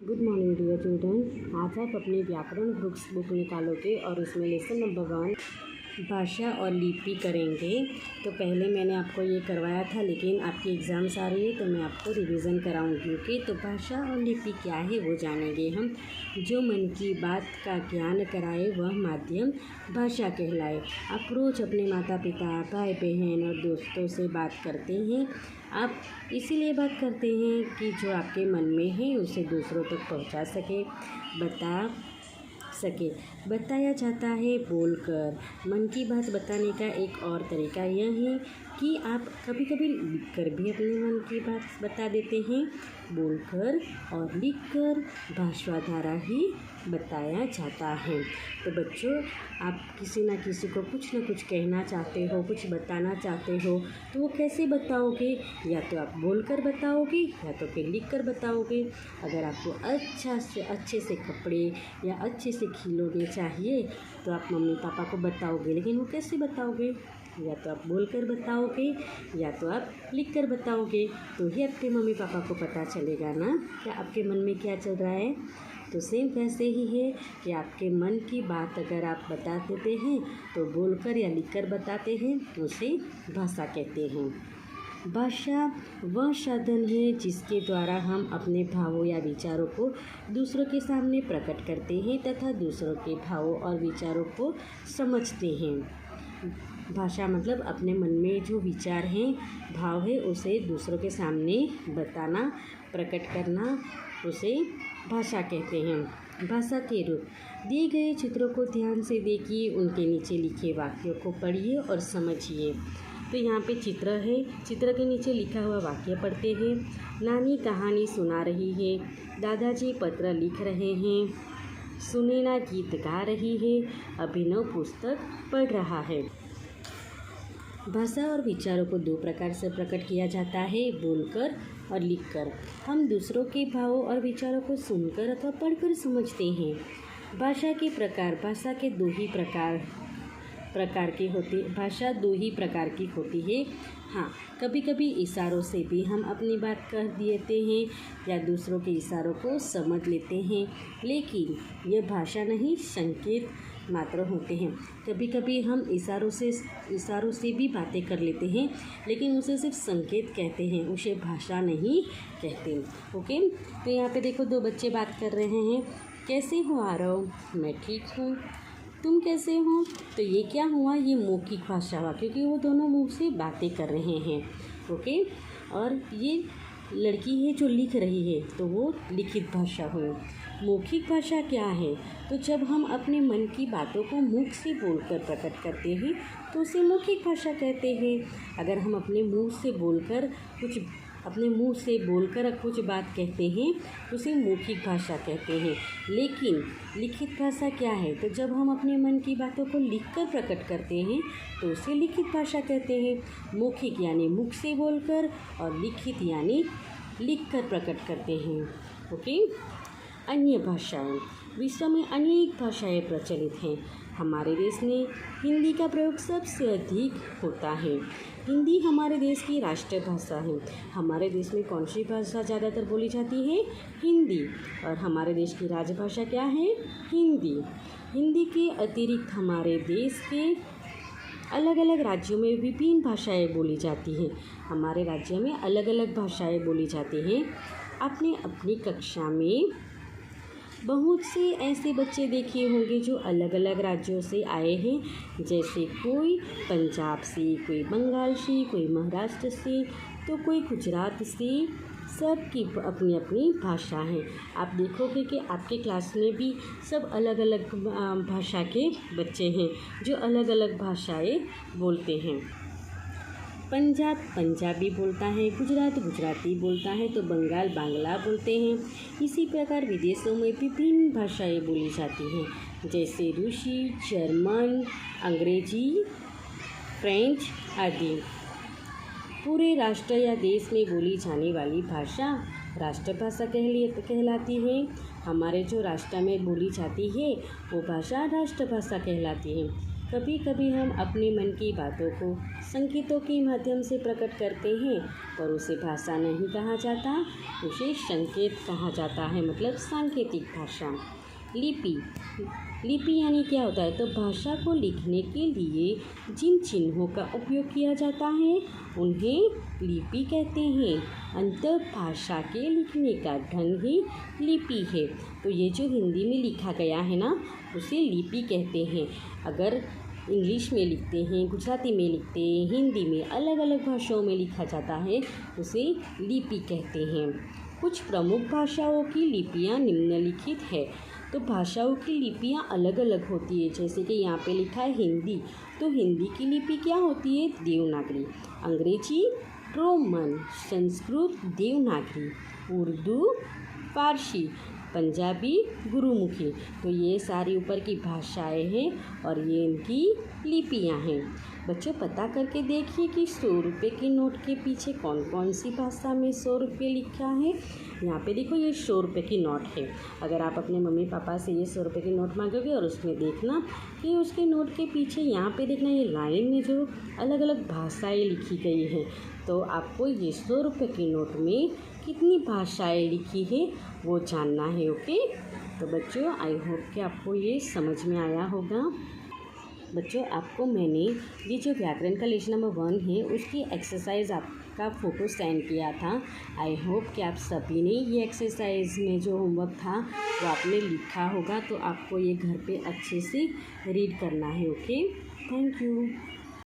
Good morning dear children. आज आप अपनी व्याकरण बुक निकालोगे और उसमें लेसन नंबर 1 भाषा और लिपि करेंगे। तो पहले मैंने आपको ये करवाया था, लेकिन आपकी एग्ज़ाम्स आ रही है तो मैं आपको रिवीजन कराऊंगी। ओके, तो भाषा और लिपि क्या है वो जानेंगे हम। जो मन की बात का ज्ञान कराए वह माध्यम भाषा कहलाए। आप रोज़ अपने माता पिता, भाई बहन और दोस्तों से बात करते हैं। आप इसीलिए बात करते हैं कि जो आपके मन में है उसे दूसरों तक पहुंचा बताया जाता है बोलकर। मन की बात बताने का एक और तरीका यह है कि आप कभी कभी लिखकर भी अपने मन की बात बता देते हैं। बोलकर और लिखकर भाषा द्वारा ही बताया जाता है। तो बच्चों, आप किसी ना किसी को कुछ ना कुछ कहना चाहते हो, कुछ बताना चाहते हो, तो वो कैसे बताओगे? या तो आप बोलकर बताओगे या तो फिर लिखकर बताओगे। अगर आपको अच्छे से कपड़े या अच्छे से खिलौने चाहिए तो आप मम्मी पापा को बताओगे, लेकिन वो कैसे बताओगे? या तो आप बोलकर बताओगे या तो आप लिखकर बताओगे, तो ही आपके मम्मी पापा को पता चलेगा ना कि आपके मन में क्या चल रहा है। तो सेम वैसे ही है कि आपके मन की बात अगर आप बता देते हैं तो बोलकर या लिखकर बताते हैं, उसे भाषा कहते हैं। भाषा वह साधन है जिसके द्वारा हम अपने भावों या विचारों को दूसरों के सामने प्रकट करते हैं तथा दूसरों के भावों और विचारों को समझते हैं। भाषा मतलब अपने मन में जो विचार हैं, भाव है, उसे दूसरों के सामने बताना, प्रकट करना, उसे भाषा कहते हैं। भाषा के रूप। दिए गए चित्रों को ध्यान से देखिए, उनके नीचे लिखे वाक्यों को पढ़िए और समझिए। तो यहाँ पे चित्र है, चित्र के नीचे लिखा हुआ वाक्य पढ़ते हैं। नानी कहानी सुना रही है, दादाजी पत्र लिख रहे हैं, सुनैना गीत गा रही है, अभिनव पुस्तक पढ़ रहा है। भाषा और विचारों को दो प्रकार से प्रकट किया जाता है, बोलकर और लिखकर। हम दूसरों के भावों और विचारों को सुनकर अथवा पढ़कर समझते हैं। भाषा के प्रकार। भाषा के दो ही प्रकार की होती भाषा दो ही प्रकार की होती है। हाँ, कभी कभी इशारों से भी हम अपनी बात कह देते हैं या दूसरों के इशारों को समझ लेते हैं, लेकिन यह भाषा नहीं, संकेत मात्र होते हैं। कभी कभी हम इशारों से भी बातें कर लेते हैं, लेकिन उसे सिर्फ संकेत कहते हैं, उसे भाषा नहीं कहते। ओके, तो यहाँ पे देखो, दो बच्चे बात कर रहे हैं। कैसे हो आरव? मैं ठीक हूँ। तुम कैसे हो? तो ये क्या हुआ? ये मौखिक भाषा हुआ, क्योंकि वो दोनों मुँह से बातें कर रहे हैं। ओके, और ये लड़की है जो लिख रही है, तो वो लिखित भाषा हुई। मौखिक भाषा क्या है? तो जब हम अपने मन की बातों को मुख से बोलकर प्रकट करते हैं तो उसे मौखिक भाषा कहते हैं। अगर हम अपने मुंह से बोलकर कुछ बात कहते हैं तो उसे मौखिक भाषा कहते हैं। लेकिन लिखित भाषा क्या है? तो जब हम अपने मन की बातों को लिखकर प्रकट करते हैं तो उसे लिखित भाषा कहते हैं। मौखिक यानी मुख से बोलकर और लिखित यानी लिखकर प्रकट करते हैं। ओके, अन्य भाषाएं। विश्व में अनेक भाषाएं प्रचलित हैं। हमारे देश में हिंदी का प्रयोग सबसे अधिक होता है। हिंदी हमारे देश की राष्ट्रभाषा है। हमारे देश में कौन सी भाषा ज़्यादातर बोली जाती है? हिंदी। और हमारे देश की राजभाषा क्या है? हिंदी। हिंदी के अतिरिक्त हमारे देश के अलग अलग राज्यों में विभिन्न भाषाएं बोली जाती हैं। हमारे राज्य में अलग अलग भाषाएं बोली जाती हैं। आपने अपनी कक्षा में बहुत से ऐसे बच्चे देखे होंगे जो अलग अलग राज्यों से आए हैं, जैसे कोई पंजाब से, कोई बंगाल से, कोई महाराष्ट्र से, तो कोई गुजरात से। सबकी अपनी अपनी भाषा है। आप देखोगे कि आपके क्लास में भी सब अलग अलग भाषा के बच्चे हैं जो अलग अलग भाषाएं बोलते हैं। पंजाब पंजाबी बोलता है, गुजरात गुजराती बोलता है, तो बंगाल बांग्ला बोलते हैं। इसी प्रकार विदेशों में विभिन्न भाषाएं बोली जाती हैं, जैसे रूसी, जर्मन, अंग्रेजी, फ्रेंच आदि। पूरे राष्ट्र या देश में बोली जाने वाली भाषा राष्ट्रभाषा कहलाती है। हमारे जो राष्ट्र में बोली जाती है वो भाषा राष्ट्रभाषा कहलाती है। कभी कभी हम अपने मन की बातों को संकेतों के माध्यम से प्रकट करते हैं, पर उसे भाषा नहीं कहा जाता, उसे संकेत कहा जाता है, मतलब सांकेतिक भाषा। लिपि, लिपि यानी क्या होता है, तो भाषा को लिखने के लिए जिन चिन्हों का उपयोग किया जाता है उन्हें लिपि कहते हैं। अंतर भाषा के लिखने का ढंग ही लिपि है। तो ये जो हिंदी में लिखा गया है ना, उसे लिपि कहते हैं। अगर इंग्लिश में लिखते हैं, गुजराती में लिखते हैं, हिंदी में, अलग अलग भाषाओं में लिखा जाता है, उसे लिपि कहते हैं। कुछ प्रमुख भाषाओं की लिपियाँ निम्नलिखित है। तो भाषाओं की लिपियाँ अलग अलग होती है, जैसे कि यहाँ पे लिखा है हिंदी, तो हिंदी की लिपि क्या होती है, देवनागरी। अंग्रेजी रोमन, संस्कृत देवनागरी, उर्दू फारसी, पंजाबी गुरुमुखी। तो ये सारी ऊपर की भाषाएं हैं और ये इनकी लिपियां हैं। बच्चों पता करके देखिए कि 100 रुपये के नोट के पीछे कौन कौन सी भाषा में 100 रुपये लिखा है। यहाँ पे देखो ये 100 रुपये की नोट है। अगर आप अपने मम्मी पापा से ये 100 रुपये की नोट मांगोगे और उसमें देखना कि उसके नोट के पीछे यहाँ पे देखना ये लाइन में जो अलग अलग भाषाएँ लिखी गई हैं, तो आपको ये 100 रुपये के नोट में कितनी भाषाएं लिखी है वो जानना है। ओके, तो बच्चों आई होप कि आपको ये समझ में आया होगा। बच्चों आपको मैंने ये जो व्याकरण का लेसन नंबर 1 है उसकी एक्सरसाइज आपका फ़ोटो सेंड किया था। आई होप कि आप सभी ने ये एक्सरसाइज में जो होमवर्क था वो आपने लिखा होगा, तो आपको ये घर पे अच्छे से रीड करना है। Okay, thank you.